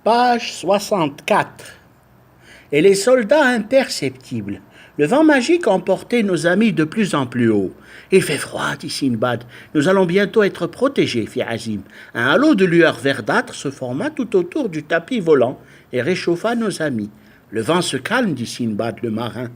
Page 64. Et les soldats imperceptibles. Le vent magique emportait nos amis de plus en plus haut. Il fait froid, dit Sinbad. Nous allons bientôt être protégés, fit Azim. Un halo de lueur verdâtre se forma tout autour du tapis volant et réchauffa nos amis. Le vent se calme, dit Sinbad le marin.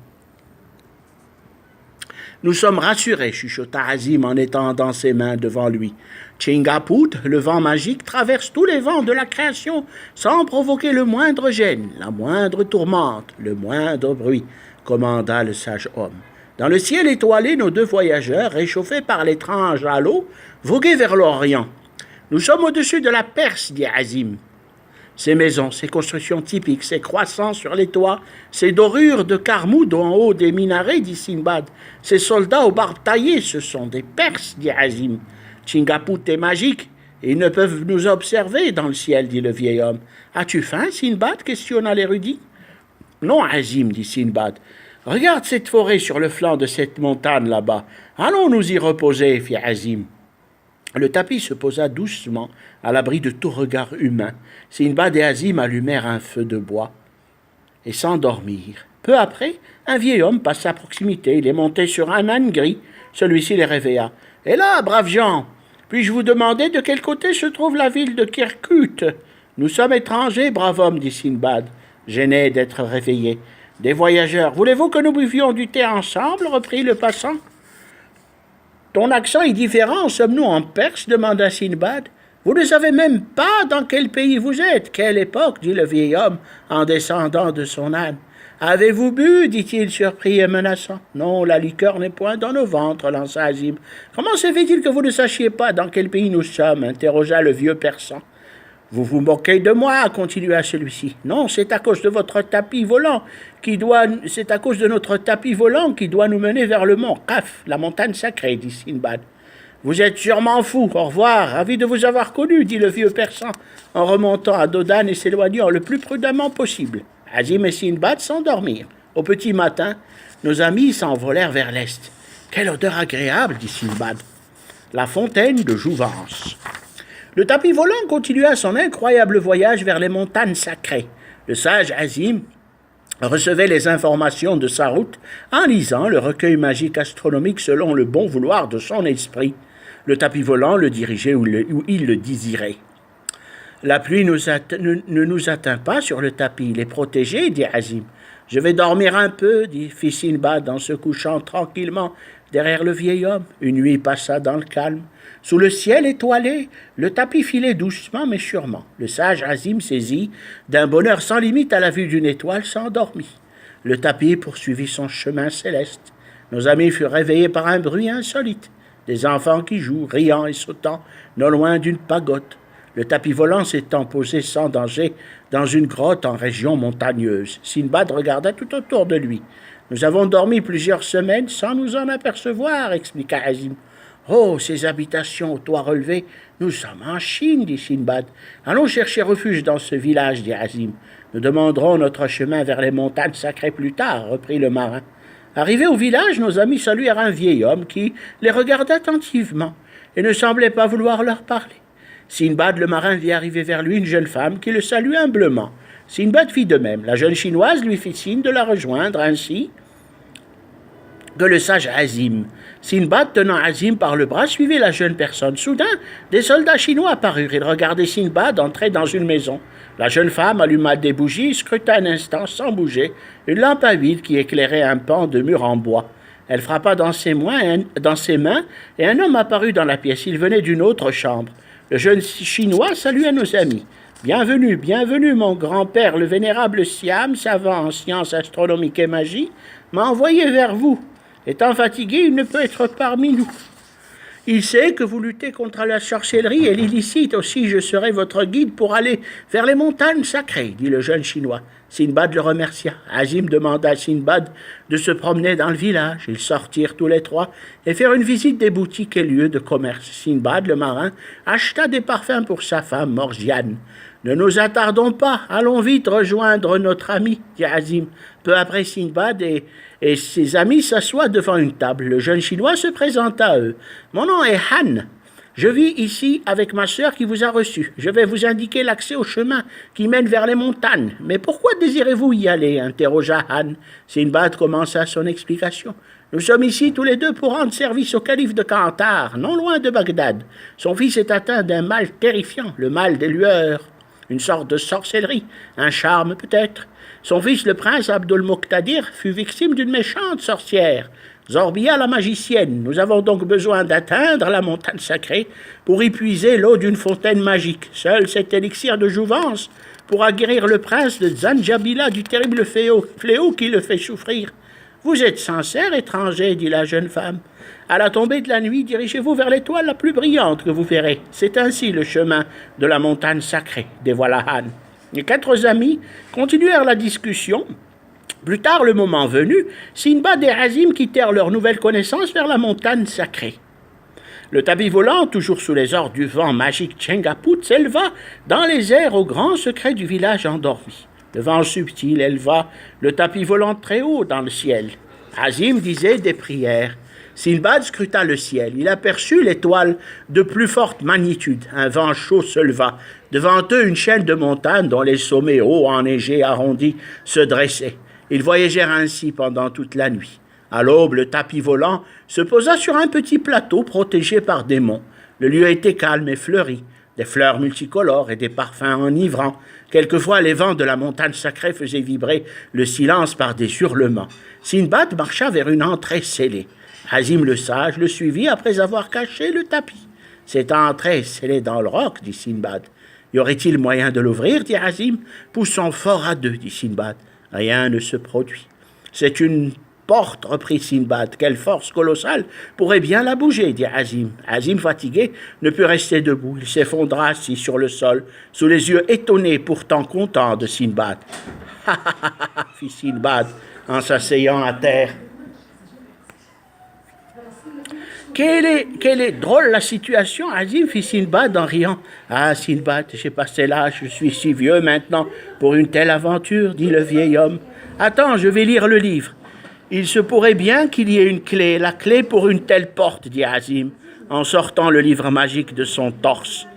Nous sommes rassurés, chuchota Azim en étendant ses mains devant lui. Chingaput, le vent magique, traverse tous les vents de la création sans provoquer le moindre gêne, la moindre tourmente, le moindre bruit, commanda le sage homme. Dans le ciel étoilé, nos deux voyageurs, réchauffés par l'étrange halo, voguaient vers l'Orient. Nous sommes au-dessus de la Perse, dit Azim. Ces maisons, ces constructions typiques, ces croissants sur les toits, ces dorures de Karmoud en haut des minarets, dit Sinbad. Ces soldats aux barbes taillées, ce sont des Perses, dit Azim. Chingaput est magique, et ils ne peuvent nous observer dans le ciel, dit le vieil homme. As-tu faim, Sinbad questionna l'érudit. Non, Azim, dit Sinbad. Regarde cette forêt sur le flanc de cette montagne là-bas. Allons nous y reposer, fit Azim. Le tapis se posa doucement, à l'abri de tout regard humain. Sinbad et Azim allumèrent un feu de bois et s'endormirent. Peu après, un vieil homme passa à proximité. Il est monté sur un âne gris. Celui-ci les réveilla. « Et là, braves gens, puis-je vous demander de quel côté se trouve la ville de Kirkut ?»« Nous sommes étrangers, brave homme, dit Sinbad, gêné d'être réveillé. « Des voyageurs. Voulez-vous que nous buvions du thé ensemble ?» reprit le passant. « Ton accent est différent. Sommes-nous en Perse ?» demanda Sinbad. « Vous ne savez même pas dans quel pays vous êtes. Quelle époque ?» dit le vieil homme en descendant de son âne. « Avez-vous bu ?» dit-il surpris et menaçant. « Non, la liqueur n'est point dans nos ventres, lança Azim. « Comment se fait-il que vous ne sachiez pas dans quel pays nous sommes ?» interrogea le vieux persan. « Vous vous moquez de moi » continua celui-ci. « Non, c'est à cause de votre tapis volant c'est à cause de notre tapis volant qui doit nous mener vers le mont Qaf, la montagne sacrée, dit Sinbad. « Vous êtes sûrement fou. Au revoir. Ravi de vous avoir connu, dit le vieux persan en remontant à dos d'âne et s'éloignant le plus prudemment possible. Azim et Sinbad s'endormirent. Au petit matin, nos amis s'envolèrent vers l'est. « Quelle odeur agréable » dit Sinbad. « La fontaine de jouvence. » Le tapis volant continua son incroyable voyage vers les montagnes sacrées. Le sage Azim recevait les informations de sa route en lisant le recueil magique astronomique selon le bon vouloir de son esprit. Le tapis volant le dirigeait où il le désirait. La pluie ne nous atteint pas sur le tapis, il est protégé, dit Azim. Je vais dormir un peu, dit Sinbad en se couchant tranquillement derrière le vieil homme. Une nuit passa dans le calme. Sous le ciel étoilé, le tapis filait doucement mais sûrement. Le sage Azim, saisi d'un bonheur sans limite à la vue d'une étoile, s'endormit. Le tapis poursuivit son chemin céleste. Nos amis furent réveillés par un bruit insolite. Des enfants qui jouent, riant et sautant, non loin d'une pagode. Le tapis volant s'étant posé sans danger dans une grotte en région montagneuse. Sinbad regarda tout autour de lui. « Nous avons dormi plusieurs semaines sans nous en apercevoir, » expliqua Azim. « Oh, ces habitations au toit relevé, nous sommes en Chine, dit Sinbad. Allons chercher refuge dans ce village, dit Azim. Nous demanderons notre chemin vers les montagnes sacrées plus tard, reprit le marin. Arrivés au village, nos amis saluèrent un vieil homme qui les regarda attentivement et ne semblait pas vouloir leur parler. Sinbad, le marin, vit arriver vers lui une jeune femme qui le salua humblement. Sinbad fit de même. La jeune chinoise lui fit signe de la rejoindre ainsi que le sage Azim. Sinbad, tenant Azim par le bras, suivait la jeune personne. Soudain, des soldats chinois apparurent. Ils regardaient Sinbad entrer dans une maison. La jeune femme alluma des bougies et scruta un instant, sans bouger, une lampe à huile qui éclairait un pan de mur en bois. Elle frappa dans ses mains et un homme apparut dans la pièce. Il venait d'une autre chambre. Le jeune chinois salua nos amis. « Bienvenue, bienvenue, mon grand-père, le vénérable Siam, savant en sciences astronomiques et magie, m'a envoyé vers vous. Étant fatigué, il ne peut être parmi nous. Il sait que vous luttez contre la sorcellerie et l'illicite. Aussi, je serai votre guide pour aller vers les montagnes sacrées, dit le jeune chinois. Sinbad le remercia. Azim demanda à Sinbad de se promener dans le village. Ils sortirent tous les trois et firent une visite des boutiques et lieux de commerce. Sinbad, le marin, acheta des parfums pour sa femme, Morgiane. Ne nous attardons pas, allons vite rejoindre notre ami, dit Azim. Peu après, Sinbad et ses amis s'assoient devant une table. Le jeune chinois se présenta à eux. Mon nom est Han. Je vis ici avec ma sœur qui vous a reçu. Je vais vous indiquer l'accès au chemin qui mène vers les montagnes. Mais pourquoi désirez-vous y aller interrogea Han. Sinbad commença son explication. Nous sommes ici tous les deux pour rendre service au calife de Kantar, non loin de Bagdad. Son fils est atteint d'un mal terrifiant, le mal des lueurs. Une sorte de sorcellerie, un charme peut-être. Son fils, le prince Abdul-Muqtadir, fut victime d'une méchante sorcière, Zorbia la magicienne. Nous avons donc besoin d'atteindre la montagne sacrée pour y puiser l'eau d'une fontaine magique. Seul cet élixir de jouvence pourra guérir le prince de Zanjabila du terrible fléau qui le fait souffrir. Vous êtes sincère, étranger, dit la jeune femme. À la tombée de la nuit, dirigez-vous vers l'étoile la plus brillante que vous verrez. C'est ainsi le chemin de la montagne sacrée, dévoila Han. Les 4 amis continuèrent la discussion. Plus tard, le moment venu, Sinbad et Azim quittèrent leur nouvelle connaissance vers la montagne sacrée. Le tapis volant, toujours sous les ordres du vent magique Chengaput, s'éleva dans les airs au grand secret du village endormi. Le vent subtil éleva le tapis volant très haut dans le ciel. Azim disait des prières. Sinbad scruta le ciel. Il aperçut l'étoile de plus forte magnitude. Un vent chaud se leva. Devant eux, une chaîne de montagnes dont les sommets hauts, enneigés, arrondis, se dressaient. Ils voyagèrent ainsi pendant toute la nuit. À l'aube, le tapis volant se posa sur un petit plateau protégé par des monts. Le lieu était calme et fleuri. Des fleurs multicolores et des parfums enivrants. Quelquefois, les vents de la montagne sacrée faisaient vibrer le silence par des hurlements. Sinbad marcha vers une entrée scellée. Azim le sage le suivit après avoir caché le tapis. « Cette entrée scellée dans le roc, dit Sinbad. « Y aurait-il moyen de l'ouvrir, dit Azim. « Poussons fort à deux, dit Sinbad. Rien ne se produit. « C'est une porte, reprit Sinbad. Quelle force colossale pourrait bien la bouger, dit Azim. Azim, fatigué, ne put rester debout. Il s'effondra assis sur le sol, sous les yeux étonnés, pourtant contents de Sinbad. « Ha ha ha ha, fit Sinbad en s'asseyant à terre. Quelle est drôle la situation, Azim, fit Sinbad en riant. Ah, Sinbad, j'ai passé l'âge, je suis si vieux maintenant pour une telle aventure, dit le vieil homme. Attends, je vais lire le livre. Il se pourrait bien qu'il y ait une clé, la clé pour une telle porte, dit Azim, en sortant le livre magique de son torse.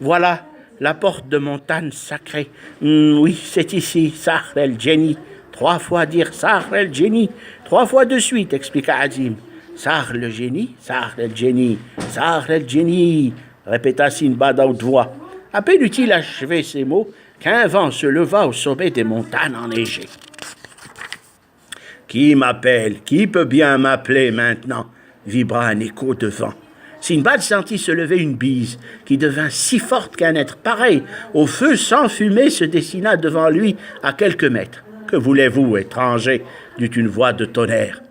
Voilà, la porte de montagne sacrée. Oui, c'est ici, Sahr el-Djeni. 3 fois dire Sahr el-Djeni, 3 fois de suite, expliqua Azim. Sahr el-Djeni, Sahr el-Djeni, Sahr el-Djeni, répéta Sinbad à haute voix. À peine eut-il achevé ces mots qu'un vent se leva au sommet des montagnes enneigées. Qui m'appelle? Qui peut bien m'appeler maintenant? Vibra un écho de vent. Sinbad sentit se lever une bise qui devint si forte qu'un être pareil au feu sans fumée se dessina devant lui à quelques mètres. Que voulez-vous, étranger? Dit une voix de tonnerre.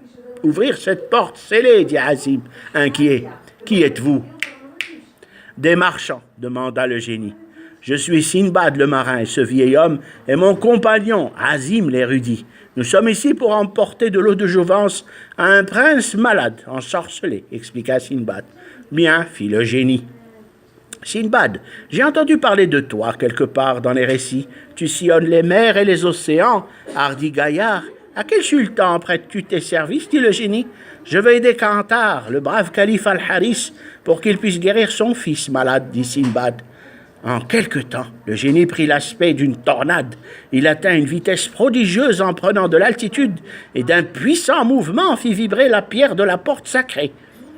Ouvrir cette porte scellée, dit Azim, inquiet. Qui êtes-vous? Des marchands, demanda le génie. Je suis Sinbad le marin et ce vieil homme est mon compagnon, Azim l'érudit. Nous sommes ici pour emporter de l'eau de jouvence à un prince malade, ensorcelé, expliqua Sinbad. Bien, fit le génie. Sinbad, j'ai entendu parler de toi quelque part dans les récits. Tu sillonnes les mers et les océans, hardi gaillard. À quel sultan prêtes-tu tes services, dit le génie. Je vais aider Kantar, le brave calife Al-Haris, pour qu'il puisse guérir son fils malade, dit Sinbad. En quelque temps, le génie prit l'aspect d'une tornade. Il atteint une vitesse prodigieuse en prenant de l'altitude et d'un puissant mouvement fit vibrer la pierre de la porte sacrée.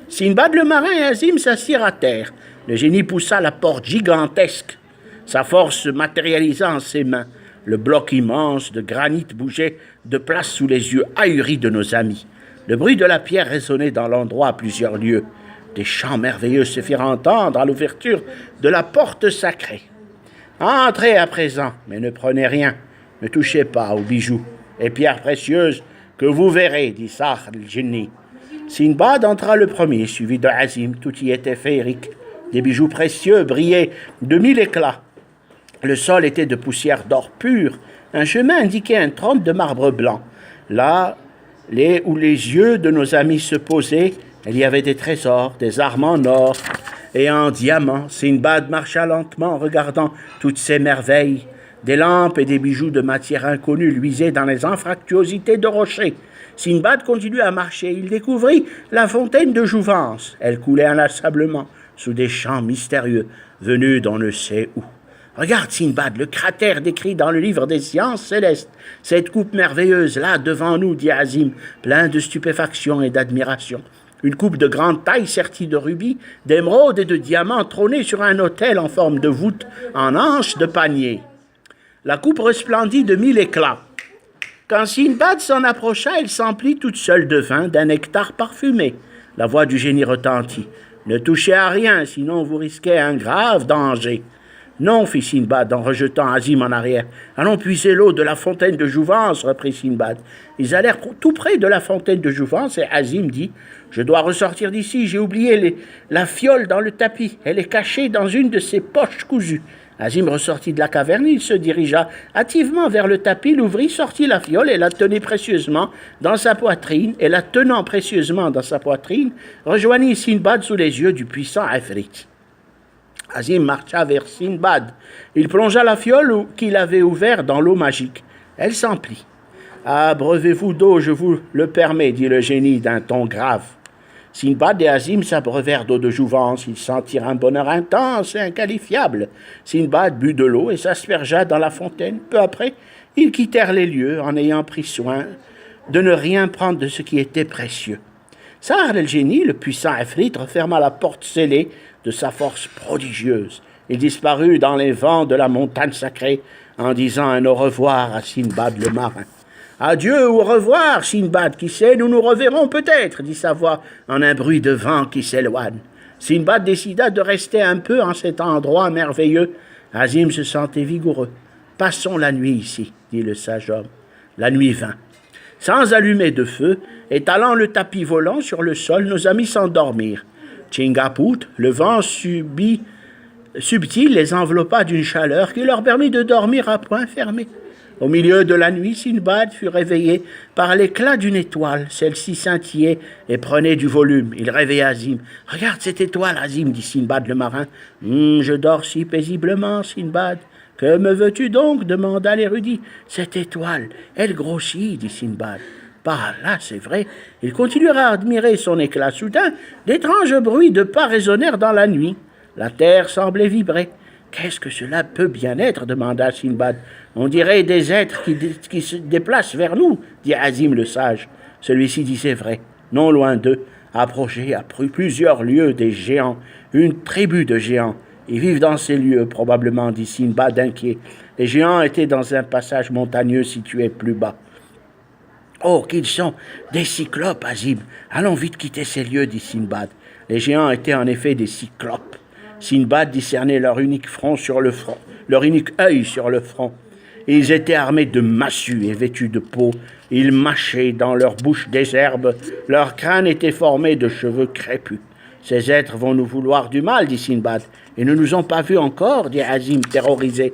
Sinbad le marin et Azim s'assirent à terre. Le génie poussa la porte gigantesque. Sa force se matérialisa en ses mains. Le bloc immense de granit bougeait de place sous les yeux ahuris de nos amis. Le bruit de la pierre résonnait dans l'endroit à plusieurs lieues. Des chants merveilleux se firent entendre à l'ouverture de la porte sacrée. Entrez à présent, mais ne prenez rien. Ne touchez pas aux bijoux et pierres précieuses que vous verrez, dit Sahr el-Djeni. Sinbad entra le premier, suivi de Azim. Tout y était féerique. Des bijoux précieux brillaient de 1000 éclats. Le sol était de poussière d'or pur. Un chemin indiquait un trône de marbre blanc. Là, où les yeux de nos amis se posaient, il y avait des trésors, des armes en or et en diamant. Sinbad marcha lentement en regardant toutes ces merveilles. Des lampes et des bijoux de matière inconnue luisaient dans les anfractuosités de rochers. Sinbad continua à marcher. Il découvrit la fontaine de jouvence. Elle coulait inlassablement. sous des champs mystérieux, venus d'on ne sait où. Regarde, Sinbad, le cratère décrit dans le livre des sciences célestes. Cette coupe merveilleuse, là, devant nous, dit Azim, plein de stupéfaction et d'admiration. Une coupe de grande taille sertie de rubis, d'émeraudes et de diamants trônée sur un autel en forme de voûte, en anche de panier. La coupe resplendit de 1000 éclats. Quand Sinbad s'en approcha, elle s'emplit toute seule de vin, d'un nectar parfumé. La voix du génie retentit. « Ne touchez à rien, sinon vous risquez un grave danger. » « Non, fit Sinbad en rejetant Azim en arrière. « Allons puiser l'eau de la fontaine de Jouvence, reprit Sinbad. Ils allèrent tout près de la fontaine de Jouvence et Azim dit « Je dois ressortir d'ici, j'ai oublié la fiole dans le tapis. Elle est cachée dans une de ses poches cousues. » Azim ressortit de la caverne, il se dirigea hâtivement vers le tapis, l'ouvrit, sortit la fiole et la tenait précieusement dans sa poitrine, et la tenant précieusement dans sa poitrine, rejoignit Sinbad sous les yeux du puissant Ifrit. Azim marcha vers Sinbad. Il plongea la fiole qu'il avait ouverte dans l'eau magique. Elle s'emplit. « Abreuvez-vous d'eau, je vous le permets, dit le génie d'un ton grave. Sinbad et Azim s'abreuvèrent d'eau de jouvence. Ils sentirent un bonheur intense et inqualifiable. Sinbad but de l'eau et s'aspergea dans la fontaine. Peu après, ils quittèrent les lieux en ayant pris soin de ne rien prendre de ce qui était précieux. Sahar el-Génie, le puissant Ifrit, referma la porte scellée de sa force prodigieuse. Il disparut dans les vents de la montagne sacrée en disant un au revoir à Sinbad le marin. « Adieu ou au revoir, Sinbad, qui sait, nous nous reverrons peut-être, dit sa voix en un bruit de vent qui s'éloigne. Sinbad décida de rester un peu en cet endroit merveilleux. Azim se sentait vigoureux. « Passons la nuit ici, dit le sage homme. » La nuit vint. Sans allumer de feu, étalant le tapis volant sur le sol, nos amis s'endormirent. Chingaput, le vent subtil, les enveloppa d'une chaleur qui leur permit de dormir à point fermé. Au milieu de la nuit, Sinbad fut réveillé par l'éclat d'une étoile. Celle-ci scintillait et prenait du volume. Il réveilla Azim. « Regarde cette étoile, Azim, dit Sinbad le marin. Je dors si paisiblement, Sinbad. »« Que me veux-tu donc » demanda l'érudit. « Cette étoile, elle grossit, dit Sinbad. » Par là, c'est vrai. Il continuera à admirer son éclat. Soudain, d'étranges bruits de pas résonnèrent dans la nuit. La terre semblait vibrer. « Qu'est-ce que cela peut bien être » demanda Sinbad. « On dirait des êtres qui se déplacent vers nous, dit Azim le sage. Celui-ci disait vrai. Non loin d'eux, approchaient à plusieurs lieues des géants, une tribu de géants. Ils vivent dans ces lieux, probablement, dit Sinbad inquiet. Les géants étaient dans un passage montagneux situé plus bas. Oh, qu'ils sont des cyclopes, Azim. Allons vite quitter ces lieux, dit Sinbad. Les géants étaient en effet des cyclopes. Sinbad discernait leur unique leur unique œil sur le front. Ils étaient armés de massues et vêtus de peau. Ils mâchaient dans leur bouche des herbes. Leur crâne était formé de cheveux crépus. Ces êtres vont nous vouloir du mal, dit Sinbad. Ils ne nous ont pas vus encore, dit Azim, terrorisé.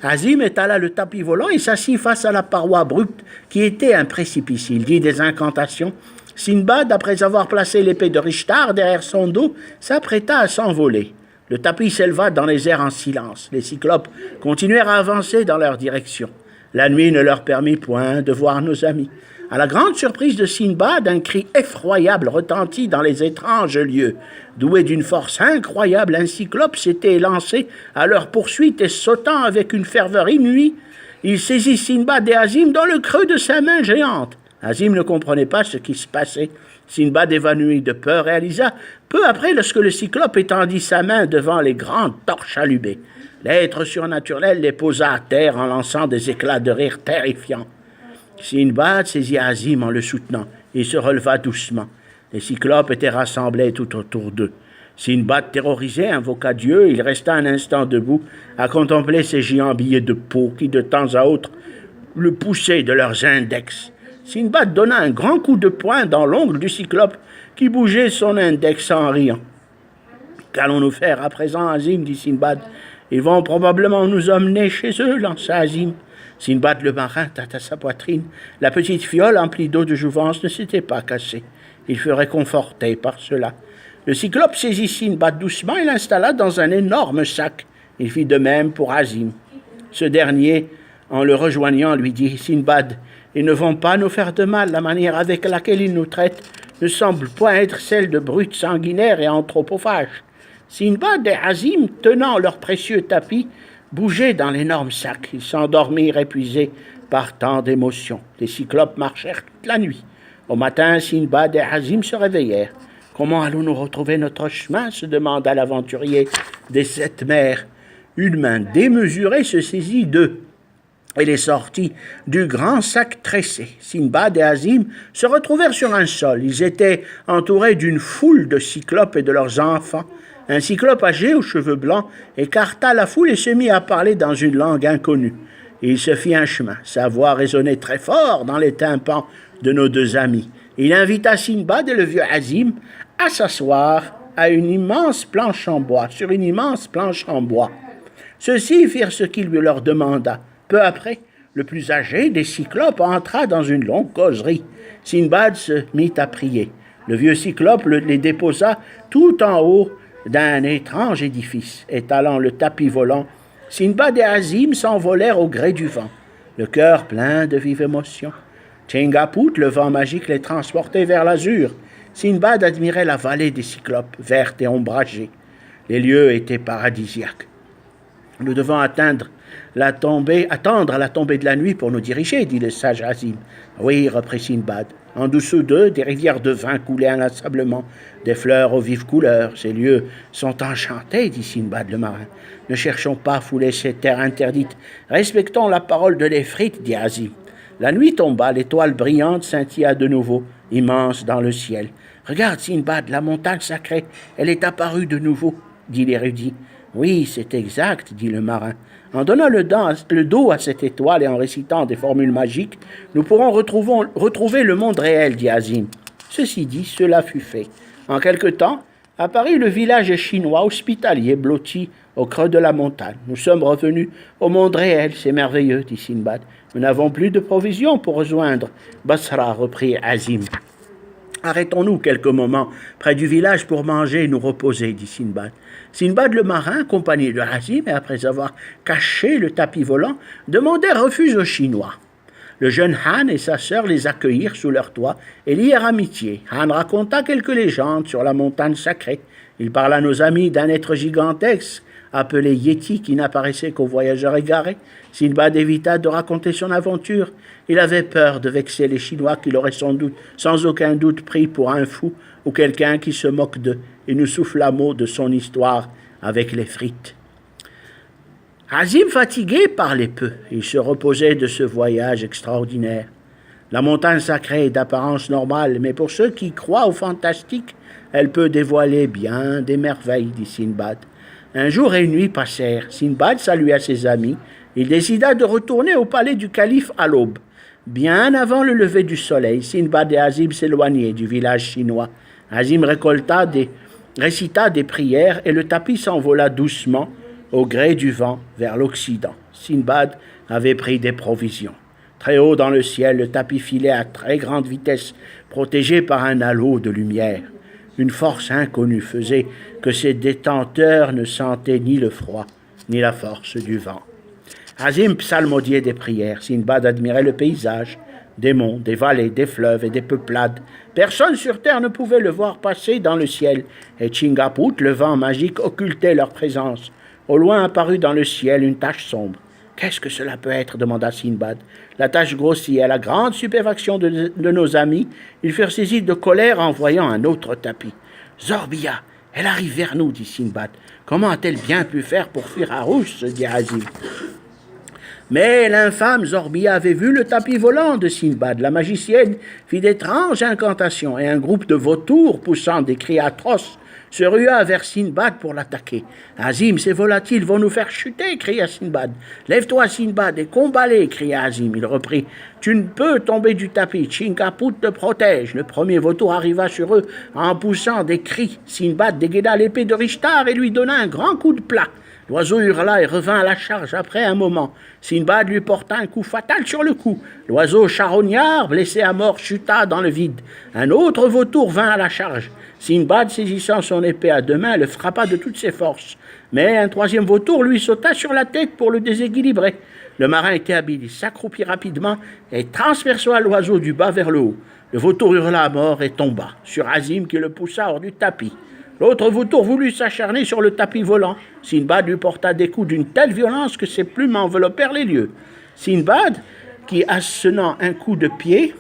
Azim étala le tapis volant et s'assit face à la paroi abrupte qui était un précipice. Il dit des incantations. Sinbad, après avoir placé l'épée de Rishtar derrière son dos, s'apprêta à s'envoler. Le tapis s'éleva dans les airs en silence. Les cyclopes continuèrent à avancer dans leur direction. La nuit ne leur permit point de voir nos amis. À la grande surprise de Sinbad, un cri effroyable retentit dans les étranges lieux. Doué d'une force incroyable, un cyclope s'était lancé à leur poursuite et sautant avec une ferveur inouïe, il saisit Sinbad et Azim dans le creux de sa main géante. Azim ne comprenait pas ce qui se passait. Sinbad, évanoui de peur, réalisa peu après lorsque le cyclope étendit sa main devant les grandes torches allumées. L'être surnaturel les posa à terre en lançant des éclats de rire terrifiants. Sinbad saisit Azim en le soutenant et se releva doucement. Les cyclopes étaient rassemblés tout autour d'eux. Sinbad, terrorisé, invoqua Dieu. Il resta un instant debout à contempler ces géants billets de peau qui, de temps à autre, le poussaient de leurs index. Sinbad donna un grand coup de poing dans l'ongle du cyclope qui bougeait son index en riant. « Qu'allons-nous faire à présent, Azim » dit Sinbad. « Ils vont probablement nous emmener chez eux, lança Azim. » Sinbad le marin tâta sa poitrine. La petite fiole emplie d'eau de jouvence ne s'était pas cassée. Il fut réconforté par cela. Le cyclope saisit Sinbad doucement et l'installa dans un énorme sac. Il fit de même pour Azim. Ce dernier, en le rejoignant, lui dit « Sinbad, ils ne vont pas nous faire de mal. La manière avec laquelle ils nous traitent ne semble point être celle de brutes sanguinaires et anthropophages. Sinbad et Azim, tenant leur précieux tapis, bougeaient dans l'énorme sac. Ils s'endormirent épuisés par tant d'émotions. Les cyclopes marchèrent toute la nuit. Au matin, Sinbad et Azim se réveillèrent. « Comment allons-nous retrouver notre chemin ?» se demanda l'aventurier des 7 mers. Une main démesurée se saisit d'eux et les sortit du grand sac tressé. Sinbad et Azim se retrouvèrent sur un sol. Ils étaient entourés d'une foule de cyclopes et de leurs enfants. Un cyclope âgé aux cheveux blancs écarta la foule et se mit à parler dans une langue inconnue. Il se fit un chemin. Sa voix résonnait très fort dans les tympans de nos 2 amis. Il invita Sinbad et le vieux Azim à s'asseoir sur une immense planche en bois. Ceux-ci firent ce qu'il leur demanda. Peu après, le plus âgé des cyclopes entra dans une longue causerie. Sinbad se mit à prier. Le vieux cyclope les déposa tout en haut d'un étrange édifice. Étalant le tapis volant, Sinbad et Azim s'envolèrent au gré du vent, le cœur plein de vive émotion. Chingaput, le vent magique, les transportait vers l'azur. Sinbad admirait la vallée des cyclopes, verte et ombragée. Les lieux étaient paradisiaques. Nous devons attendre la tombée de la nuit pour nous diriger, dit le sage Azim. Oui, reprit Sinbad. En dessous d'eux, des rivières de vin coulaient inlassablement, des fleurs aux vives couleurs. Ces lieux sont enchantés, dit Sinbad le marin. Ne cherchons pas à fouler ces terres interdites. Respectons la parole de l'Efrite, dit Azim. La nuit tomba, l'étoile brillante scintilla de nouveau, immense dans le ciel. Regarde, Sinbad, la montagne sacrée, elle est apparue de nouveau, dit l'érudit. Oui, c'est exact, dit le marin. En donnant le dos à cette étoile et en récitant des formules magiques, nous pourrons retrouver le monde réel, dit Azim. Ceci dit, cela fut fait. En quelque temps, apparut le village chinois hospitalier blotti au creux de la montagne. Nous sommes revenus au monde réel, c'est merveilleux, dit Sinbad. Nous n'avons plus de provisions pour rejoindre Basra, reprit Azim. Arrêtons-nous quelques moments près du village pour manger et nous reposer, dit Sinbad. Sinbad le marin, accompagné de Azim, et après avoir caché le tapis volant, demandait refuge aux Chinois. Le jeune Han et sa sœur les accueillirent sous leur toit et lièrent amitié. Han raconta quelques légendes sur la montagne sacrée. Il parla à nos amis d'un être gigantesque appelé Yeti qui n'apparaissait qu'aux voyageurs égarés. Sinbad évita de raconter son aventure. Il avait peur de vexer les Chinois qui l'auraient sans aucun doute pris pour un fou ou quelqu'un qui se moque d'eux, et nous souffla mot de son histoire avec les frites. Azim fatigué parlait peu. Il se reposait de ce voyage extraordinaire. La montagne sacrée est d'apparence normale, mais pour ceux qui croient au fantastique, elle peut dévoiler bien des merveilles, dit Sinbad. Un jour et une nuit passèrent. Sinbad salua ses amis. Il décida de retourner au palais du calife à l'aube. Bien avant le lever du soleil, Sinbad et Azim s'éloignaient du village chinois. Azim récita des prières et le tapis s'envola doucement au gré du vent vers l'Occident. Sinbad avait pris des provisions. Très haut dans le ciel, le tapis filait à très grande vitesse, protégé par un halo de lumière. Une force inconnue faisait que ses détenteurs ne sentaient ni le froid, ni la force du vent. Azim psalmodiait des prières. Sinbad admirait le paysage, des monts, des vallées, des fleuves et des peuplades. Personne sur terre ne pouvait le voir passer dans le ciel, et Chingaput, le vent magique, occultait leur présence. Au loin apparut dans le ciel une tache sombre. « Qu'est-ce que cela peut être ?» demanda Sinbad. La tache grossit. À la grande stupéfaction de nos amis, ils furent saisis de colère en voyant un autre tapis. « Zorbia, elle arrive vers nous, dit Sinbad. Comment a-t-elle bien pu faire pour fuir Arouche, dit Azim. Mais l'infâme Zorbia avait vu le tapis volant de Sinbad. La magicienne fit d'étranges incantations et un groupe de vautours poussant des cris atroces se rua vers Sinbad pour l'attaquer. « Azim, ces volatiles vont nous faire chuter !» cria Sinbad. « Lève-toi, Sinbad, et combat-les !» cria Azim. Il reprit. « Tu ne peux tomber du tapis, Chingaput te protège. » Le premier vautour arriva sur eux en poussant des cris. Sinbad dégaina l'épée de Rishtar et lui donna un grand coup de plat. L'oiseau hurla et revint à la charge après un moment. Sinbad lui porta un coup fatal sur le cou. L'oiseau charognard, blessé à mort, chuta dans le vide. Un autre vautour vint à la charge. Sinbad, saisissant son épée à 2 mains, le frappa de toutes ses forces. Mais un troisième vautour lui sauta sur la tête pour le déséquilibrer. Le marin était habile, il s'accroupit rapidement et transperça l'oiseau du bas vers le haut. Le vautour hurla à mort et tomba sur Azim qui le poussa hors du tapis. L'autre vautour voulut s'acharner sur le tapis volant. Sinbad lui porta des coups d'une telle violence que ses plumes enveloppèrent les lieux. Sinbad, qui assenant un coup de pied,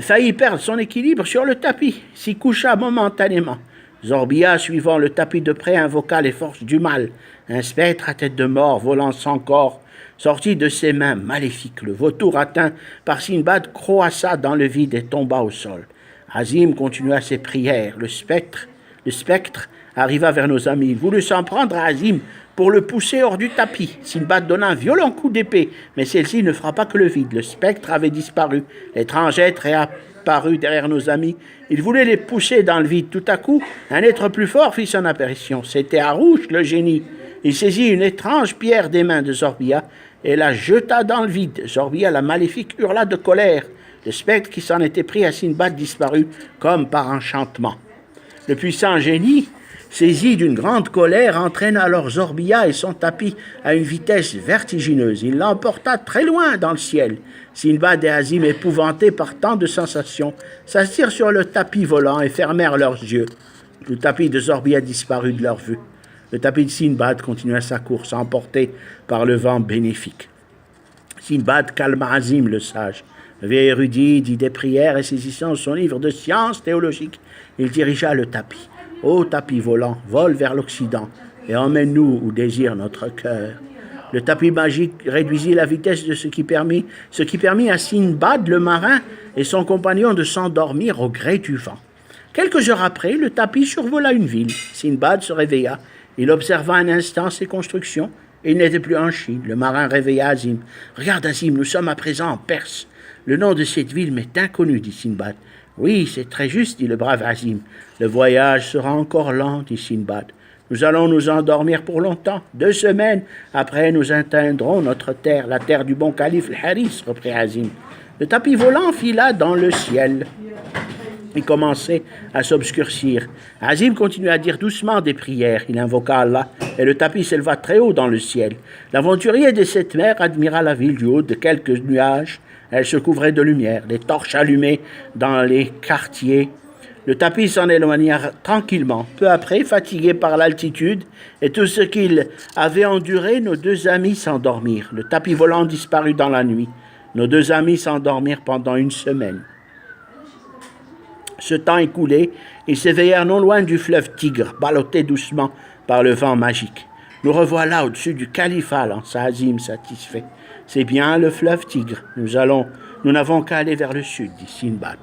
faillit perdre son équilibre sur le tapis, s'y coucha momentanément. Zorbia, suivant le tapis de près, invoqua les forces du mal. Un spectre à tête de mort, volant sans corps, sortit de ses mains maléfiques. Le vautour atteint par Sinbad croissa dans le vide et tomba au sol. Azim continua ses prières. Le spectre arriva vers nos amis. Il voulut s'en prendre à Azim pour le pousser hors du tapis. Sinbad donna un violent coup d'épée, mais celle-ci ne frappa que le vide. Le spectre avait disparu. L'étrange être réapparut derrière nos amis. Il voulait les pousser dans le vide. Tout à coup, un être plus fort fit son apparition. C'était Harouche, le génie. Il saisit une étrange pierre des mains de Zorbia et la jeta dans le vide. Zorbia, la maléfique, hurla de colère. Le spectre qui s'en était pris à Sinbad disparut comme par enchantement. Le puissant génie, saisi d'une grande colère, entraîna alors Zorbia et son tapis à une vitesse vertigineuse. Il l'emporta très loin dans le ciel. Sinbad et Azim, épouvantés par tant de sensations, s'assirent sur le tapis volant et fermèrent leurs yeux. Le tapis de Zorbia disparut de leur vue. Le tapis de Sinbad continua sa course, emporté par le vent bénéfique. Sinbad calma Azim, le sage. Le vieil érudit dit des prières et saisissant son livre de sciences théologiques, il dirigea le tapis. Ô tapis volant, vole vers l'Occident et emmène-nous où désire notre cœur. Le tapis magique réduisit la vitesse de ce qui permit à Sinbad le marin et son compagnon de s'endormir au gré du vent. Quelques heures après, le tapis survola une ville. Sinbad se réveilla. Il observa un instant ses constructions et il n'était plus en Chine. Le marin réveilla Azim. « Regarde Azim, nous sommes à présent en Perse. Le nom de cette ville m'est inconnu, dit Sinbad. Oui, c'est très juste, dit le brave Azim. Le voyage sera encore lent, dit Sinbad. Nous allons nous endormir pour longtemps. 2 semaines après, nous atteindrons notre terre, la terre du bon calife le Haris, reprit Azim. Le tapis volant fila dans le ciel. Il commençait à s'obscurcir. Azim continua à dire doucement des prières. Il invoqua Allah et le tapis s'éleva très haut dans le ciel. L'aventurier de cette mer admira la ville du haut de quelques nuages. Elle se couvrait de lumière, les torches allumées dans les quartiers. Le tapis s'en éloigna tranquillement. Peu après, fatigués par l'altitude et tout ce qu'ils avaient enduré, nos 2 amis s'endormirent. Le tapis volant disparut dans la nuit. Nos 2 amis s'endormirent pendant 1 semaine. Ce temps écoulé, ils s'éveillèrent non loin du fleuve Tigre, ballottés doucement par le vent magique. Nous revoilà au-dessus du califat, lança Azim satisfait. C'est bien le fleuve Tigre. Nous n'avons qu'à aller vers le sud, dit Sinbad.